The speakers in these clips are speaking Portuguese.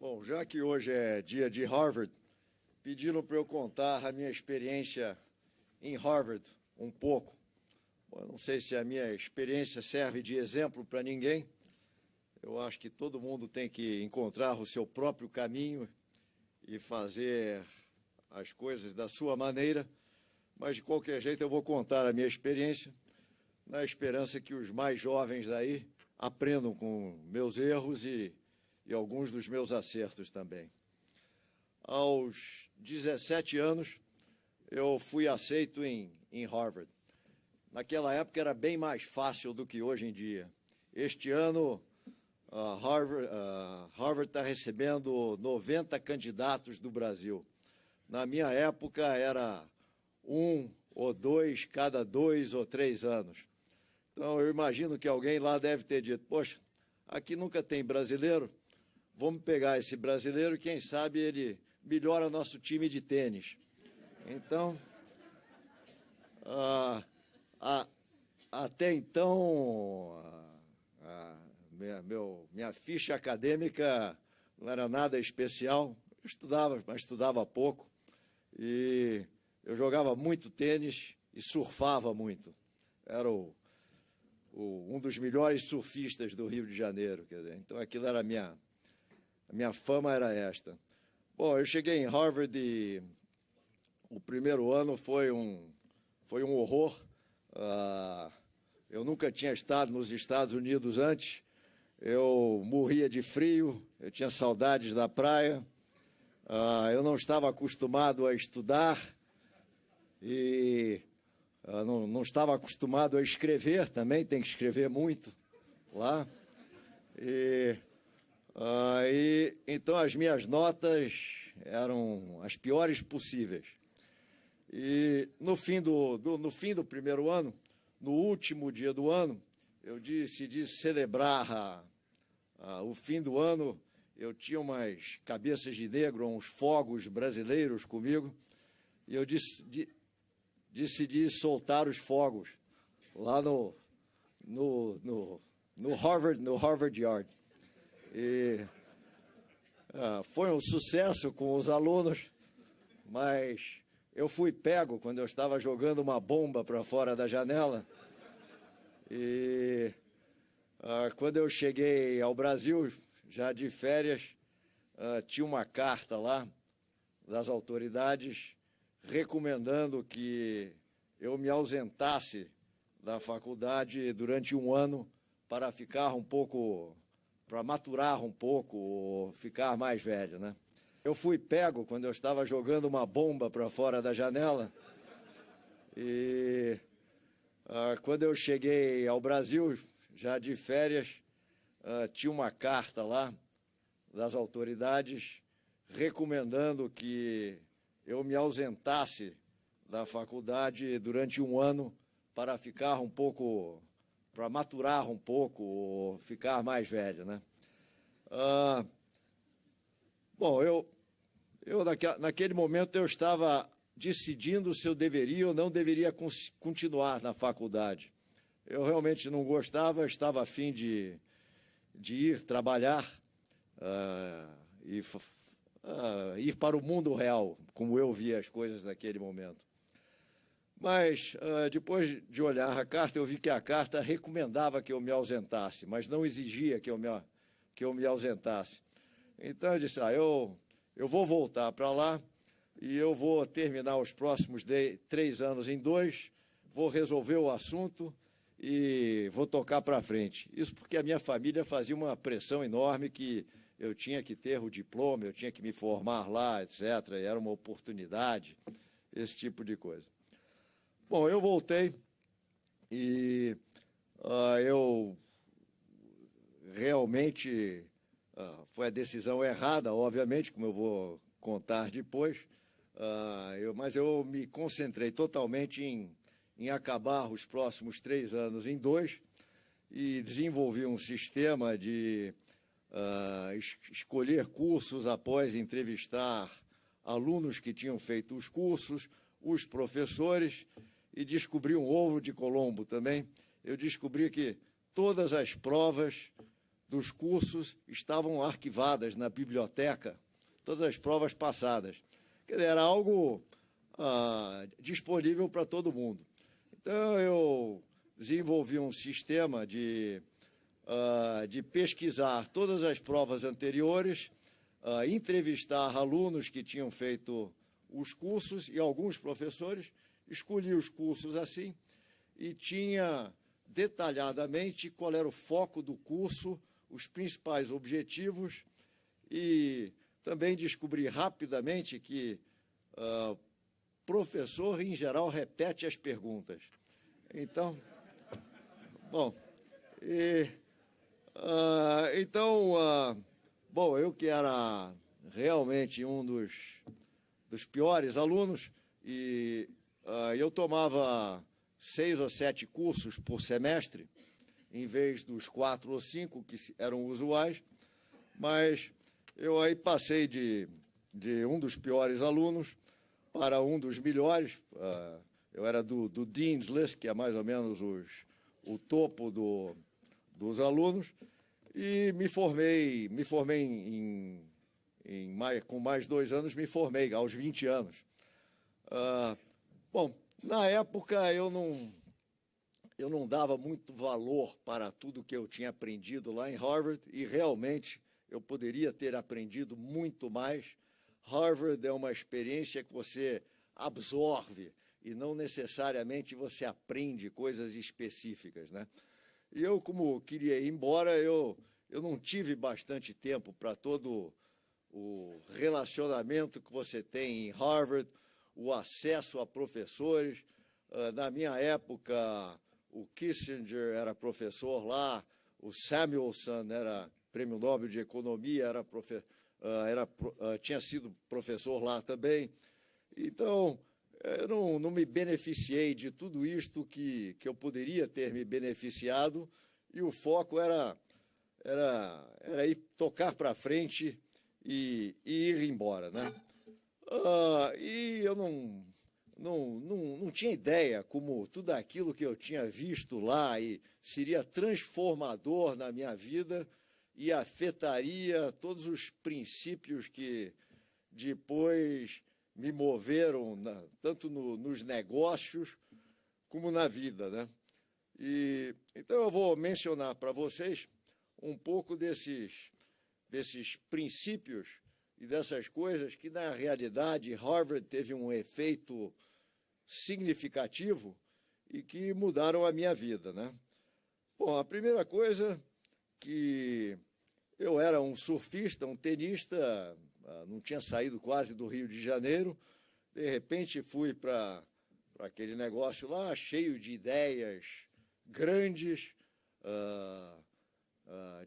Bom, já que hoje é dia de Harvard, pediram para eu contar a minha experiência em Harvard um pouco. Bom, eu não sei se a minha experiência serve de exemplo para ninguém. Eu acho que todo mundo tem que encontrar o seu próprio caminho e fazer as coisas da sua maneira, mas de qualquer jeito eu vou contar a minha experiência, na esperança que os mais jovens daí aprendam com meus erros e alguns dos meus acertos também. Aos 17 anos, eu fui aceito em Harvard. Naquela época era bem mais fácil do que hoje em dia. Este ano, Harvard está recebendo 90 candidatos do Brasil. Na minha época, era um ou dois cada 2 ou 3 anos. Então, eu imagino que alguém lá deve ter dito, poxa, aqui nunca tem brasileiro, vamos pegar esse brasileiro, quem sabe ele melhora nosso time de tênis. Então, até então, minha ficha acadêmica não era nada especial. Eu estudava, mas estudava pouco. E eu jogava muito tênis e surfava muito. Era um dos melhores surfistas do Rio de Janeiro. Quer dizer, então, aquilo era a minha fama era esta. Bom, eu cheguei em Harvard e o primeiro ano foi um horror. Eu nunca tinha estado nos Estados Unidos antes. Eu morria de frio, eu tinha saudades da praia. Eu não estava acostumado a estudar e não estava acostumado a escrever também, tem que escrever muito lá. Então as minhas notas eram as piores possíveis. E no fim do primeiro ano, no último dia do ano, eu decidi celebrar o fim do ano. Eu tinha umas cabeças de negro, uns fogos brasileiros comigo, e eu decidi soltar os fogos lá no Harvard Yard. E foi um sucesso com os alunos, mas eu fui pego quando eu estava jogando uma bomba para fora da janela. E quando eu cheguei ao Brasil, já de férias, tinha uma carta lá das autoridades recomendando que eu me ausentasse da faculdade durante um ano para ficar um pouco, para maturar um pouco, ou ficar mais velho, né? Eu fui pego quando eu estava jogando uma bomba para fora da janela. E quando eu cheguei ao Brasil, já de férias, tinha uma carta lá das autoridades recomendando que eu me ausentasse da faculdade durante um ano para ficar um pouco, para maturar um pouco, ou ficar mais velho, né? Bom, naquele momento eu estava decidindo se eu deveria ou não deveria continuar na faculdade. Eu realmente não gostava, estava a fim de ir trabalhar e ir para o mundo real, como eu via as coisas naquele momento. Mas, depois de olhar a carta, eu vi que a carta recomendava que eu me ausentasse, mas não exigia que eu me ausentasse. Então, eu disse, eu vou voltar para lá e eu vou terminar os próximos 3 anos em 2, vou resolver o assunto e vou tocar para frente. Isso porque a minha família fazia uma pressão enorme que eu tinha que ter o diploma, eu tinha que me formar lá, etc. E era uma oportunidade, esse tipo de coisa. Bom, eu voltei e eu realmente foi a decisão errada, obviamente, como eu vou contar depois, mas eu me concentrei totalmente em acabar os próximos 3 anos em 2 e desenvolvi um sistema de escolher cursos após entrevistar alunos que tinham feito os cursos, os professores, e descobri um ovo de Colombo também. Eu descobri que todas as provas dos cursos estavam arquivadas na biblioteca, todas as provas passadas. Quer dizer, era algo disponível para todo mundo. Então, eu desenvolvi um sistema de pesquisar todas as provas anteriores, entrevistar alunos que tinham feito os cursos e alguns professores, escolhi os cursos assim e tinha detalhadamente qual era o foco do curso, os principais objetivos e também descobri rapidamente que professor, em geral, repete as perguntas. Então, bom, bom, eu que era realmente um dos piores alunos, e eu tomava 6 ou 7 cursos por semestre, em vez dos 4 ou 5 que eram usuais, mas eu aí passei de um dos piores alunos para um dos melhores. Eu era do Dean's List, que é mais ou menos o topo dos alunos, e me formei com mais 2 anos, me formei aos 20 anos. Bom, na época eu não dava muito valor para tudo que eu tinha aprendido lá em Harvard, e realmente eu poderia ter aprendido muito mais. Harvard é uma experiência que você absorve e não necessariamente você aprende coisas específicas, né? E eu, como queria ir embora, eu não tive bastante tempo para todo o relacionamento que você tem em Harvard, o acesso a professores. Na minha época, o Kissinger era professor lá, o Samuelson era prêmio Nobel de Economia, tinha sido professor lá também. Então, eu não me beneficiei de tudo isto que eu poderia ter me beneficiado, e o foco era ir tocar para frente e ir embora, né? E eu não tinha ideia como tudo aquilo que eu tinha visto lá e seria transformador na minha vida e afetaria todos os princípios que depois me moveram, tanto nos negócios como na vida, né? Então eu vou mencionar para vocês um pouco desses princípios e dessas coisas que, na realidade, Harvard teve um efeito significativo e que mudaram a minha vida, né? Bom, a primeira coisa, que eu era um surfista, um tenista, não tinha saído quase do Rio de Janeiro, de repente fui para aquele negócio lá, cheio de ideias grandes,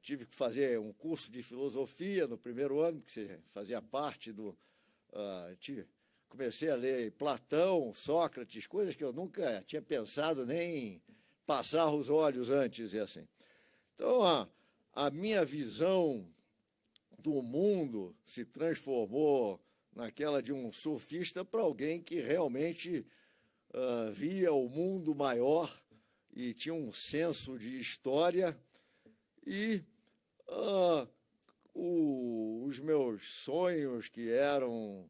tive que fazer um curso de filosofia no primeiro ano, que fazia parte comecei a ler Platão, Sócrates, coisas que eu nunca tinha pensado nem passar os olhos antes, e assim. Então, a minha visão do mundo se transformou naquela de um surfista para alguém que realmente via o mundo maior e tinha um senso de história. E os meus sonhos, que eram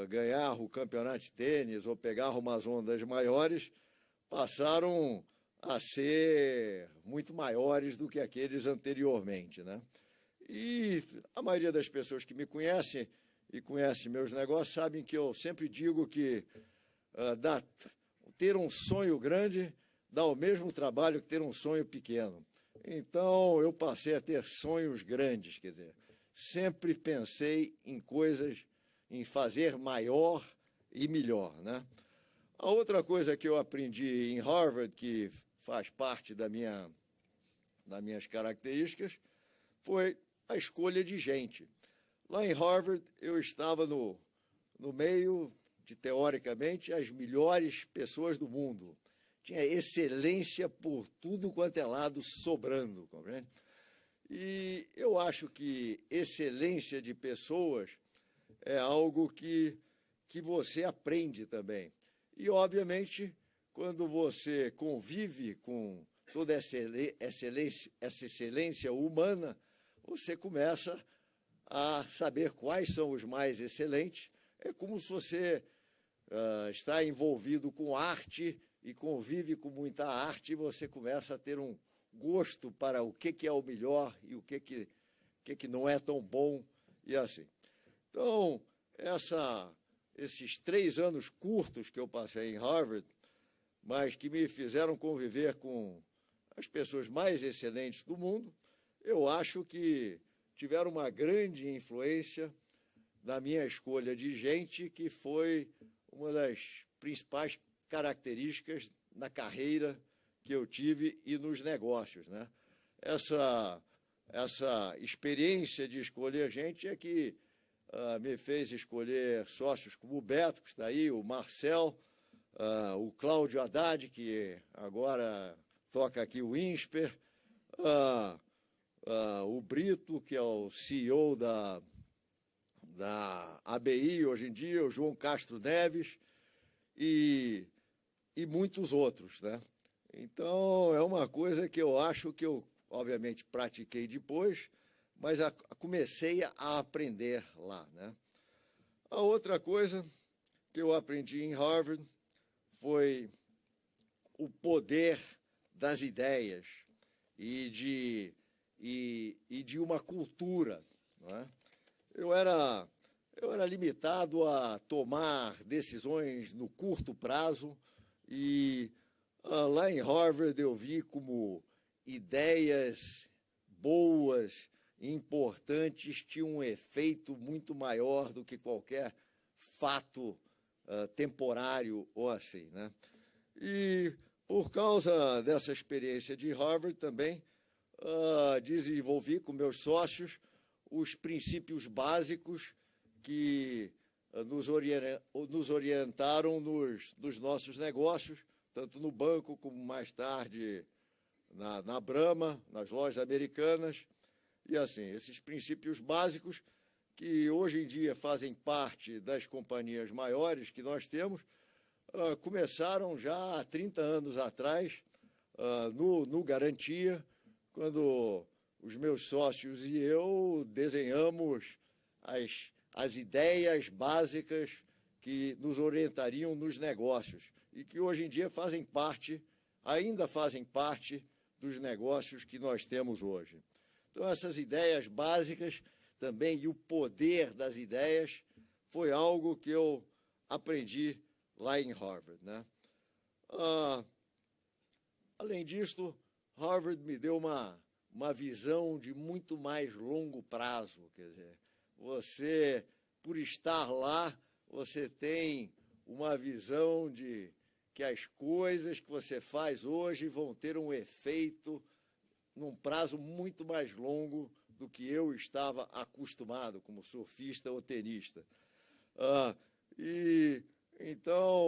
ganhar o campeonato de tênis ou pegar umas ondas maiores, passaram a ser muito maiores do que aqueles anteriormente, né? E a maioria das pessoas que me conhecem e conhecem meus negócios sabem que eu sempre digo que ter um sonho grande dá o mesmo trabalho que ter um sonho pequeno. Então, eu passei a ter sonhos grandes, quer dizer, sempre pensei em coisas, em fazer maior e melhor, né? A outra coisa que eu aprendi em Harvard, que faz parte das minhas características, foi a escolha de gente. Lá em Harvard, eu estava no meio de, teoricamente, as melhores pessoas do mundo. Tinha excelência por tudo quanto é lado sobrando, compreende? E eu acho que excelência de pessoas é algo que você aprende também. E, obviamente, quando você convive com toda essa excelência humana, você começa a saber quais são os mais excelentes. É como se você está envolvido com arte e convive com muita arte, e você começa a ter um gosto para o que é o melhor e o que não é tão bom, e assim. Então, esses 3 anos curtos que eu passei em Harvard, mas que me fizeram conviver com as pessoas mais excelentes do mundo, eu acho que tiveram uma grande influência na minha escolha de gente, que foi uma das principais características na carreira que eu tive e nos negócios, né? Essa experiência de escolher gente é que me fez escolher sócios como o Beto, que está aí, o Marcel, o Cláudio Haddad, que agora toca aqui o INSPER, o Brito, que é o CEO da ABI hoje em dia, o João Castro Neves e muitos outros, né? Então, é uma coisa que eu acho que eu, obviamente, pratiquei depois, mas comecei a aprender lá, né? A outra coisa que eu aprendi em Harvard foi o poder das ideias e de uma cultura, não é? Eu era limitado a tomar decisões no curto prazo e lá em Harvard eu vi como ideias boas, importantes, tinham um efeito muito maior do que qualquer fato temporário ou assim, né? E por causa dessa experiência de Harvard também, desenvolvi com meus sócios os princípios básicos que nos orientaram nos nossos negócios, tanto no banco como mais tarde na Brahma, nas lojas americanas. E assim, esses princípios básicos que hoje em dia fazem parte das companhias maiores que nós temos, começaram já há 30 anos atrás, no Garantia, quando os meus sócios e eu desenhamos as ideias básicas que nos orientariam nos negócios e que hoje em dia ainda fazem parte dos negócios que nós temos hoje. Então, essas ideias básicas também e o poder das ideias foi algo que eu aprendi lá em Harvard, né? Além disso, Harvard me deu uma visão de muito mais longo prazo. Quer dizer, você, por estar lá, você tem uma visão de que as coisas que você faz hoje vão ter um efeito num prazo muito mais longo do que eu estava acostumado como surfista ou tenista. E então,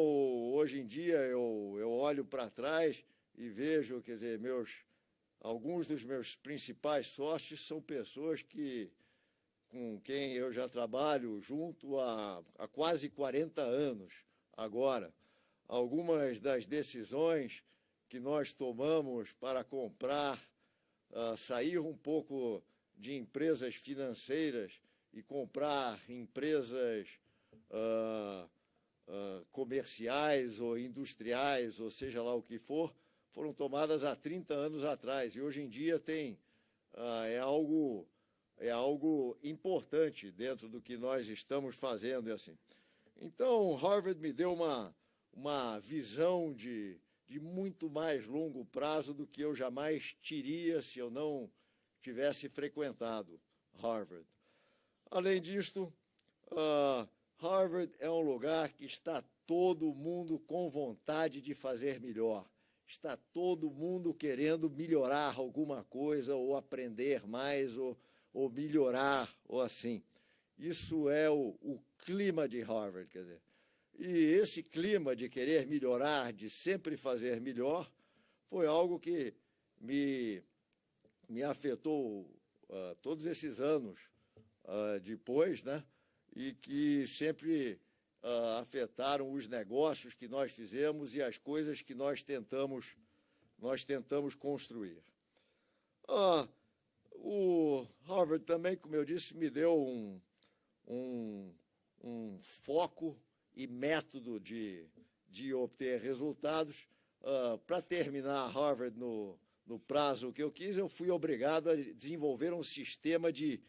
hoje em dia, eu olho para trás e vejo, quer dizer, alguns dos meus principais sócios são pessoas com quem eu já trabalho junto há quase 40 anos agora. Algumas das decisões que nós tomamos para sair um pouco de empresas financeiras e comprar empresas comerciais ou industriais, ou seja lá o que for, foram tomadas há 30 anos atrás. E hoje em dia é algo importante dentro do que nós estamos fazendo. E assim. Então, Harvard me deu uma visão de muito mais longo prazo do que eu jamais teria se eu não tivesse frequentado Harvard. Além disto, Harvard é um lugar que está todo mundo com vontade de fazer melhor. Está todo mundo querendo melhorar alguma coisa, ou aprender mais, ou melhorar, ou assim. Isso é o clima de Harvard, quer dizer. E esse clima de querer melhorar, de sempre fazer melhor, foi algo que me afetou todos esses anos depois, né? E que sempre afetaram os negócios que nós fizemos e as coisas que nós tentamos construir. O Harvard Harvard também, como eu disse, me deu um foco e método de obter resultados. Para terminar Harvard no prazo que eu quis, eu fui obrigado a desenvolver um sistema de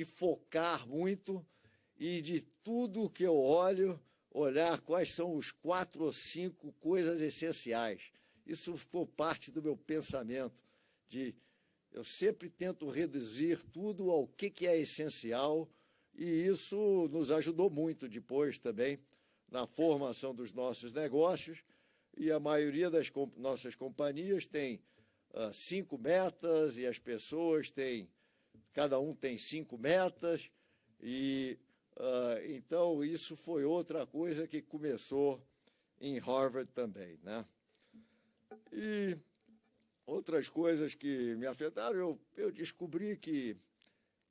focar muito e de tudo que eu olhar quais são os 4 ou 5 coisas essenciais. Isso ficou parte do meu pensamento, eu sempre tento reduzir tudo ao que é essencial, e isso nos ajudou muito depois também na formação dos nossos negócios, e a maioria das nossas companhias tem 5 metas, e as pessoas cada um tem 5 metas, e então isso foi outra coisa que começou em Harvard também, né? E outras coisas que me afetaram, eu descobri que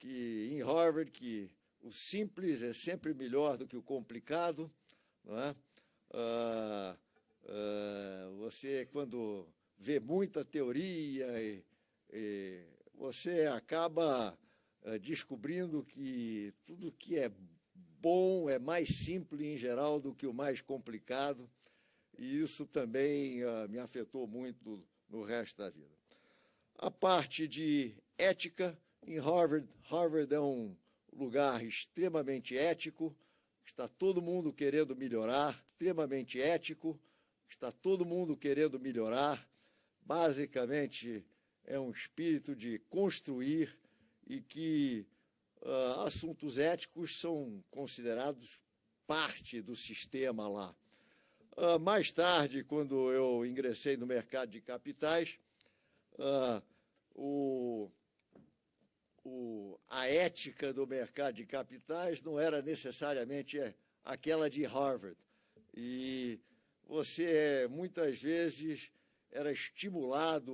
em Harvard que o simples é sempre melhor do que o complicado, não é? Você, quando vê muita teoria, você acaba descobrindo que tudo que é bom é mais simples em geral do que o mais complicado, e isso também me afetou muito no resto da vida. A parte de ética, em Harvard é um lugar extremamente ético, está todo mundo querendo melhorar, extremamente ético, está todo mundo querendo melhorar. Basicamente, é um espírito de construir, e que assuntos éticos são considerados parte do sistema lá. Mais tarde, quando eu ingressei no mercado de capitais, a ética do mercado de capitais não era necessariamente aquela de Harvard. E você, muitas vezes, era estimulado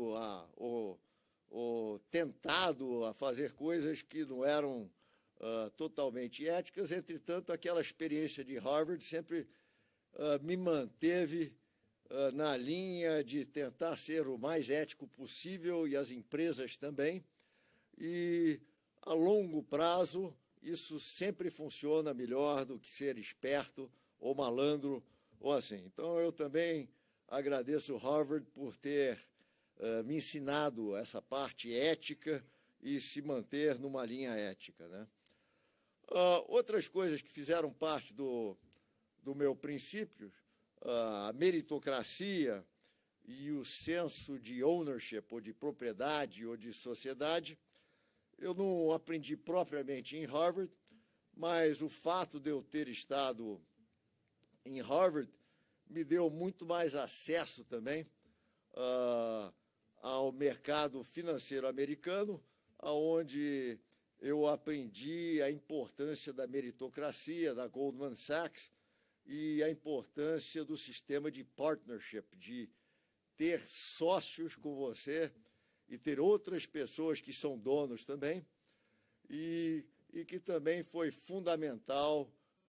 ou tentado a fazer coisas que não eram totalmente éticas. Entretanto, aquela experiência de Harvard sempre me manteve na linha de tentar ser o mais ético possível, e as empresas também. E, a longo prazo, isso sempre funciona melhor do que ser esperto ou malandro ou assim. Então, eu também agradeço Harvard por ter me ensinado essa parte ética e se manter numa linha ética, né? Outras coisas que fizeram parte do meu princípio, a meritocracia e o senso de ownership, ou de propriedade, ou de sociedade, eu não aprendi propriamente em Harvard, mas o fato de eu ter estado em Harvard me deu muito mais acesso também ao mercado financeiro americano, onde eu aprendi a importância da meritocracia, da Goldman Sachs, e a importância do sistema de partnership, de ter sócios com você e ter outras pessoas que são donos também, e que também foi fundamental